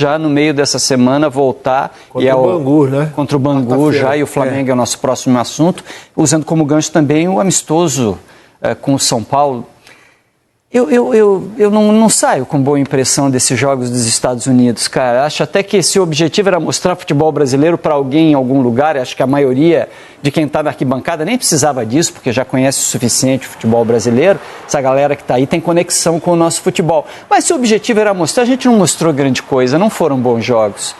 já no meio dessa semana voltar contra o Bangu, né? Contra o Bangu já, e o Flamengo é o nosso próximo assunto, usando como gancho também o amistoso com o São Paulo. Eu não saio com boa impressão desses jogos dos Estados Unidos, cara. Acho até que esse objetivo era mostrar futebol brasileiro para alguém em algum lugar. Acho que a maioria de quem está na arquibancada nem precisava disso, porque já conhece o suficiente o futebol brasileiro. Essa galera que está aí tem conexão com o nosso futebol. Mas se o objetivo era mostrar, a gente não mostrou grande coisa, não foram bons jogos.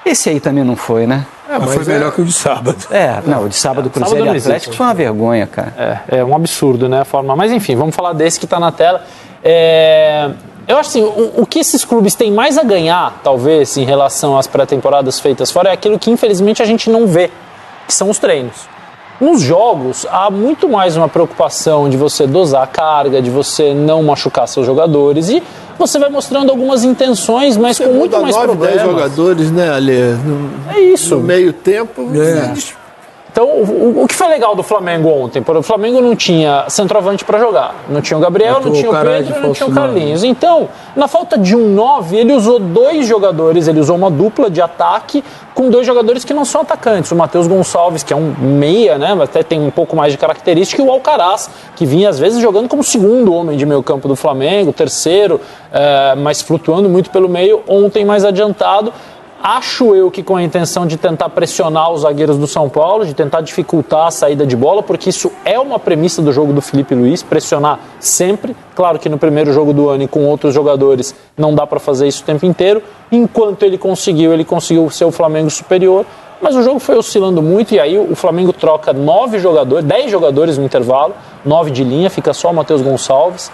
Esse aí também não foi, né? Mas foi melhor que o de sábado. Não, o de sábado, Cruzeiro e Atlético foi uma vergonha, cara. É um absurdo, né, a forma. Mas enfim, vamos falar desse que está na tela. Eu acho assim, o que esses clubes têm mais a ganhar, talvez, em relação às pré-temporadas feitas fora, é aquilo que infelizmente a gente não vê, que são os treinos. Nos jogos, há muito mais uma preocupação de você dosar a carga, de você não machucar seus jogadores, e você vai mostrando algumas intenções, mas com muito mais problemas. 10 jogadores, né, Ale? É isso. No meio tempo. Então, o que foi legal do Flamengo ontem? O Flamengo não tinha centroavante para jogar. Não tinha o Gabriel, não tinha o Pedro, não tinha o Carlinhos. Então, na falta de um 9, ele usou 2 jogadores, ele usou uma dupla de ataque com 2 jogadores que não são atacantes. O Matheus Gonçalves, que é um meia, né, até tem um pouco mais de característica, e o Alcaraz, que vinha às vezes jogando como segundo homem de meio campo do Flamengo, terceiro, mas flutuando muito pelo meio, ontem mais adiantado. Acho eu que com a intenção de tentar pressionar os zagueiros do São Paulo, de tentar dificultar a saída de bola, porque isso é uma premissa do jogo do Felipe Luiz, pressionar sempre. Claro que no primeiro jogo do ano e com outros jogadores não dá para fazer isso o tempo inteiro. Enquanto ele conseguiu ser o Flamengo superior, mas o jogo foi oscilando muito e aí o Flamengo troca 10 jogadores no intervalo, 9 de linha, fica só o Matheus Gonçalves.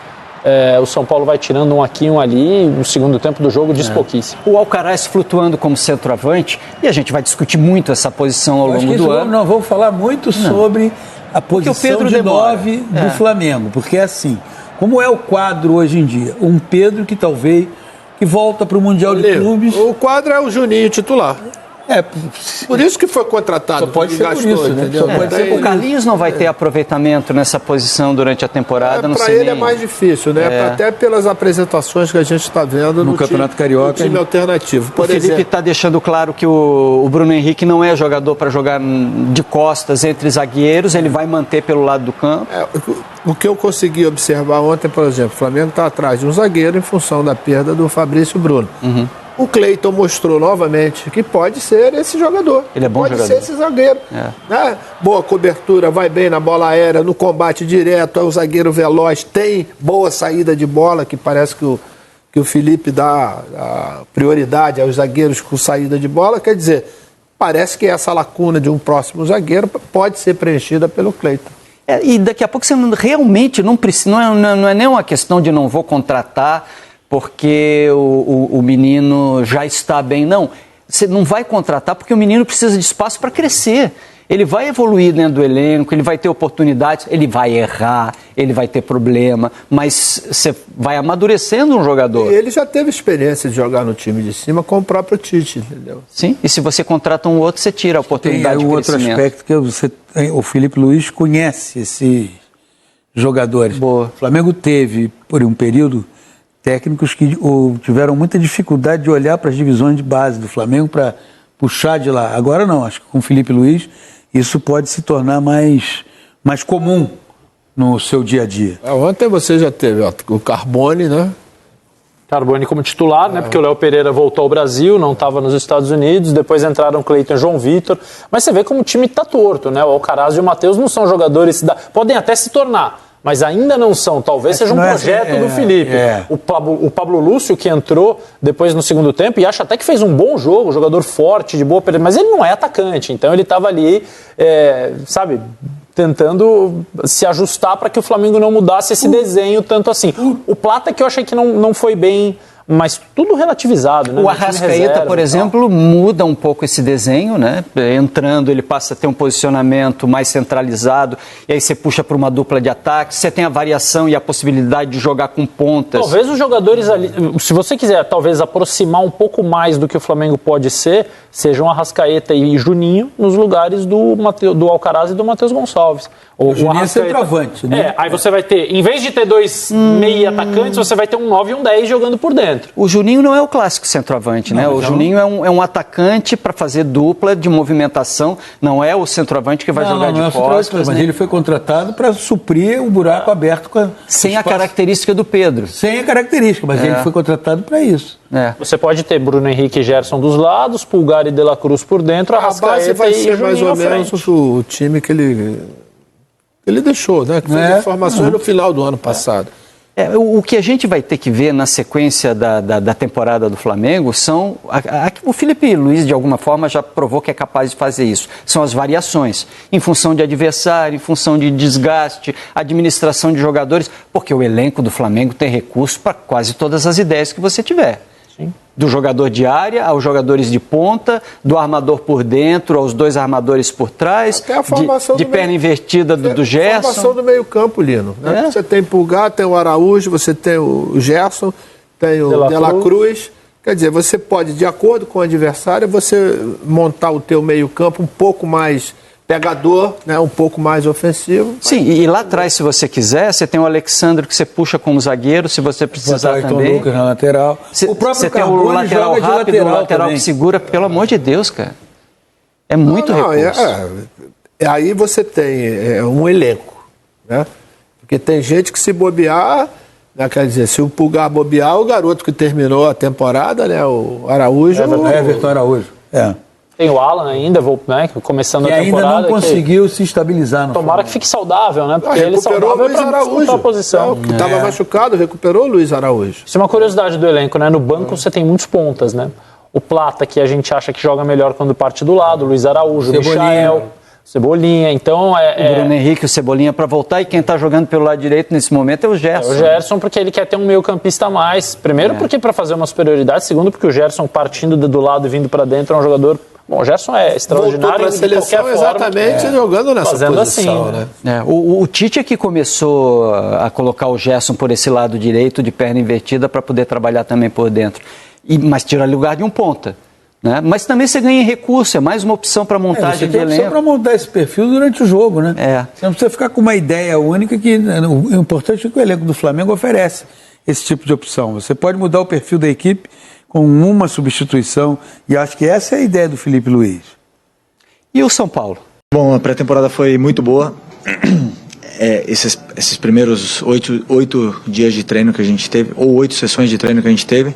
O São Paulo vai tirando um aqui, um ali, no segundo tempo do jogo diz pouquíssimo. O Alcaraz flutuando como centroavante, e a gente vai discutir muito essa posição ao longo do ano. Não, vamos falar muito sobre a posição de 9 do Flamengo, porque é assim, como é o quadro hoje em dia? Um Pedro que talvez volta para o Mundial de Clubes. O quadro é o Juninho titular. Por isso que foi contratado. Só pode ser por isso, né? O Carlinhos não vai ter aproveitamento nessa posição durante a temporada. Para ele é mais difícil, né? Até pelas apresentações que a gente está vendo no Campeonato Carioca. No time alternativo. O Felipe está deixando claro que o Bruno Henrique não é jogador para jogar de costas entre zagueiros, ele vai manter pelo lado do campo. O que eu consegui observar ontem, por exemplo, o Flamengo está atrás de um zagueiro em função da perda do Fabrício Bruno. O Cleiton mostrou novamente que pode ser esse jogador. Ele é bom jogador. Pode ser esse zagueiro. Né? Boa cobertura, vai bem na bola aérea, no combate direto, é o zagueiro veloz, tem boa saída de bola, que parece que o Felipe dá a prioridade aos zagueiros com saída de bola. Quer dizer, parece que essa lacuna de um próximo zagueiro pode ser preenchida pelo Cleiton. E daqui a pouco você realmente não precisa, não é nem uma questão de não vou contratar porque o menino já está bem. Não, você não vai contratar porque o menino precisa de espaço para crescer. Ele vai evoluir dentro do elenco, ele vai ter oportunidades, ele vai errar, ele vai ter problema, mas você vai amadurecendo um jogador. E ele já teve experiência de jogar no time de cima com o próprio Tite, entendeu? Sim, e se você contrata um outro, você tira a oportunidade de crescimento. Tem outro aspecto que o Felipe Luiz conhece esses jogadores. Boa. O Flamengo teve, por um período, técnicos que tiveram muita dificuldade de olhar para as divisões de base do Flamengo para puxar de lá. Agora não, acho que com o Felipe Luiz isso pode se tornar mais comum no seu dia a dia. Ontem você já teve o Carbone, né? Carbone como titular, né? Porque o Léo Pereira voltou ao Brasil, não estava nos Estados Unidos, depois entraram Cleiton e João Vitor. Mas você vê como o time está torto, né? O Alcaraz e o Matheus não são jogadores... Podem até se tornar, mas ainda não são. Talvez seja um projeto do Felipe. O Pablo Lúcio, que entrou depois no segundo tempo, e acho até que fez um bom jogo, jogador forte, de boa... Mas ele não é atacante, então ele estava ali, tentando se ajustar para que o Flamengo não mudasse esse desenho tanto assim. O Plata que eu achei que não foi bem, mas tudo relativizado, né? O Arrascaeta, por exemplo, muda um pouco esse desenho, né? Entrando, ele passa a ter um posicionamento mais centralizado, e aí você puxa para uma dupla de ataque, você tem a variação e a possibilidade de jogar com pontas. Talvez os jogadores ali, se você quiser talvez aproximar um pouco mais do que o Flamengo pode ser, sejam Arrascaeta e Juninho nos lugares do Alcaraz e do Matheus Gonçalves. O Juninho é centroavante, né? Aí você vai ter, em vez de ter dois meia atacantes, você vai ter um 9 e um 10 jogando por dentro. O Juninho não é o clássico centroavante, né? O Juninho é um atacante para fazer dupla de movimentação, não é o centroavante que vai jogar de costas. Mas ele foi contratado para suprir o buraco aberto sem a característica do Pedro. Sem a característica, mas ele foi contratado para isso. Você pode ter Bruno Henrique e Gerson dos lados, Pulgar e De La Cruz por dentro, a base vai ser mais ou menos o time que ele deixou, né? Que fez informações no final do ano passado. O que a gente vai ter que ver na sequência da temporada do Flamengo são... o Felipe Luiz, de alguma forma, já provou que é capaz de fazer isso. São as variações, em função de adversário, em função de desgaste, administração de jogadores, porque o elenco do Flamengo tem recurso para quase todas as ideias que você tiver. Sim. Do jogador de área aos jogadores de ponta, do armador por dentro aos dois armadores por trás, até a formação de perna invertida do Gerson. A formação do meio campo, Lino. Né? Você tem Pulgar, tem o Araújo, você tem o Gerson, tem o De La Cruz. Quer dizer, você pode, de acordo com o adversário, você montar o teu meio campo um pouco mais pegador, né, um pouco mais ofensivo. Sim, e lá atrás, se você quiser, você tem o Alexandre que você puxa como zagueiro, se você precisar também. O Lucas na lateral. O próprio você tem o lateral rápido, o lateral que segura, pelo amor de Deus, cara. É muito recurso. Aí você tem um elenco, né? Porque tem gente que se bobear, né, quer dizer, se o Pulgar bobear, o garoto que terminou a temporada, né, o Araújo... Everton Araújo, Tem o Alan ainda, começando a temporada. E ainda não conseguiu se estabilizar. Tomara que fique saudável, né? Porque ele saudável para disputar a posição. Estava machucado, recuperou o Luiz Araújo. Isso é uma curiosidade do elenco, né? No banco você tem muitos pontas, né? O Plata, que a gente acha que joga melhor quando parte do lado, o Luiz Araújo, o Michael, Cebolinha. Então o Bruno Henrique, o Cebolinha para voltar, e quem está jogando pelo lado direito nesse momento é o Gerson. O Gerson, porque ele quer ter um meio campista a mais. Primeiro porque para fazer uma superioridade, segundo porque o Gerson partindo do lado e vindo para dentro é um jogador... Bom, o Gerson é extraordinário. Voltou para a seleção exatamente jogando nessa fazendo posição, assim, né? O Tite é que começou a colocar o Gerson por esse lado direito, de perna invertida, para poder trabalhar também por dentro. Mas tira lugar de um ponta. Né? Mas também você ganha em recurso, é mais uma opção para montagem de elenco. Você tem opção para montar esse perfil durante o jogo, né? Você não precisa ficar com uma ideia única que... O importante é que o elenco do Flamengo oferece esse tipo de opção. Você pode mudar o perfil da equipe com uma substituição, e acho que essa é a ideia do Felipe Luiz. E o São Paulo? Bom, a pré-temporada foi muito boa. Esses primeiros 8 dias de treino que a gente teve, ou 8 sessões de treino que a gente teve,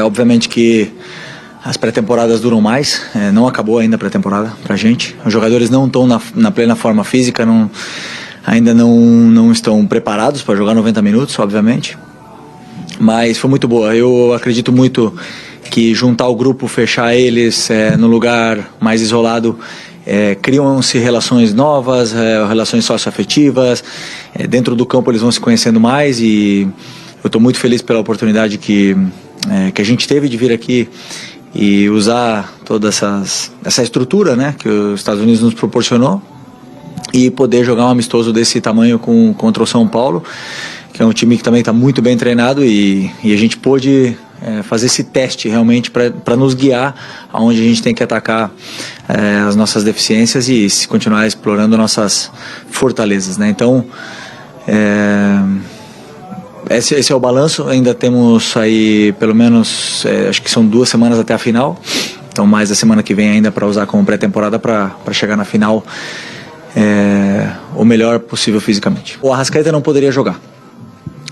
obviamente que as pré-temporadas duram mais, não acabou ainda a pré-temporada pra gente. Os jogadores não estão na plena forma física, ainda não estão preparados para jogar 90 minutos, obviamente. Mas foi muito boa. Eu acredito muito que juntar o grupo, fechar eles no lugar mais isolado, criam-se relações novas, relações socioafetivas. Dentro do campo eles vão se conhecendo mais, e eu estou muito feliz pela oportunidade que a gente teve de vir aqui e usar toda essa estrutura, né, que os Estados Unidos nos proporcionou, e poder jogar um amistoso desse tamanho contra o São Paulo, que é um time que também está muito bem treinado, e a gente pôde fazer esse teste realmente para nos guiar aonde a gente tem que atacar as nossas deficiências e continuar explorando nossas fortalezas, né? Então, esse é o balanço. Ainda temos aí pelo menos, acho que são 2 semanas até a final, então mais a semana que vem ainda para usar como pré-temporada para chegar na final o melhor possível fisicamente. O Arrascaeta não poderia jogar.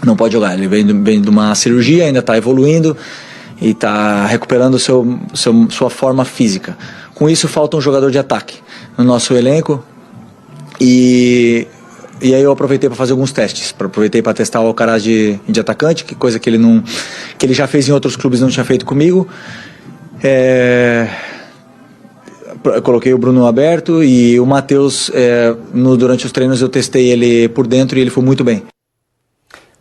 Não pode jogar, ele vem de uma cirurgia, ainda está evoluindo e está recuperando sua forma física. Com isso, falta um jogador de ataque no nosso elenco, e aí eu aproveitei para fazer alguns testes. Aproveitei para testar o Alcaraz de atacante, que coisa que ele já fez em outros clubes, não tinha feito comigo. Eu coloquei o Bruno aberto, e o Matheus, durante os treinos eu testei ele por dentro e ele foi muito bem.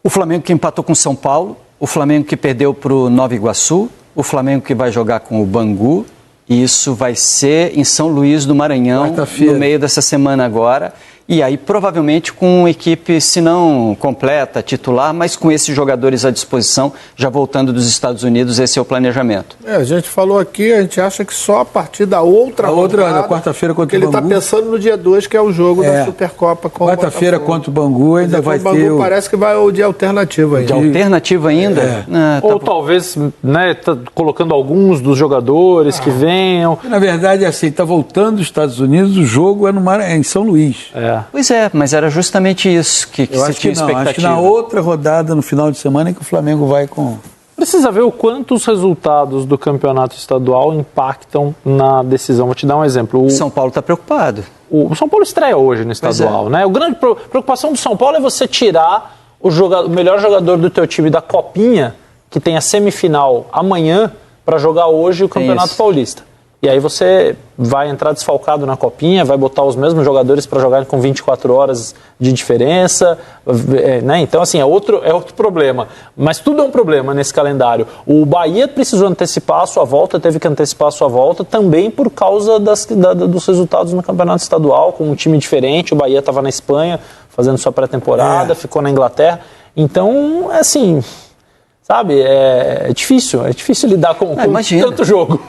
O Flamengo que empatou com o São Paulo, o Flamengo que perdeu para o Nova Iguaçu, o Flamengo que vai jogar com o Bangu, e isso vai ser em São Luís do Maranhão, no meio dessa semana agora. E aí, provavelmente, com equipe, se não completa, titular, mas com esses jogadores à disposição, já voltando dos Estados Unidos, esse é o planejamento. A gente falou aqui, a gente acha que só a partir da outra rodada, da quarta-feira contra o Bangu. Ele está pensando no dia 2, que é o jogo da Supercopa com o Botafogo. Quarta-feira contra o Bangu ainda vai ter... O Bangu parece que vai o de alternativa ainda. De alternativa ainda? Ou talvez, né, colocando alguns dos jogadores que venham. Na verdade, assim, está voltando dos Estados Unidos, o jogo é em São Luís. Pois é, mas era justamente isso que se tinha expectativa. Acho que na outra rodada, no final de semana, é que o Flamengo vai com... Precisa ver o quanto os resultados do campeonato estadual impactam na decisão. Vou te dar um exemplo. O São Paulo está preocupado. O São Paulo estreia hoje no estadual, né? A grande preocupação do São Paulo é você tirar o melhor jogador do teu time da Copinha, que tem a semifinal amanhã, para jogar hoje o Campeonato Paulista. E aí você vai entrar desfalcado na Copinha, vai botar os mesmos jogadores para jogarem com 24 horas de diferença, né? Então, assim, é outro problema. Mas tudo é um problema nesse calendário. O Bahia precisou antecipar a sua volta, teve que antecipar a sua volta também por causa dos resultados no Campeonato Estadual, com um time diferente. O Bahia estava na Espanha fazendo sua pré-temporada, ficou na Inglaterra. Então, assim, sabe, é difícil lidar com tanto jogo.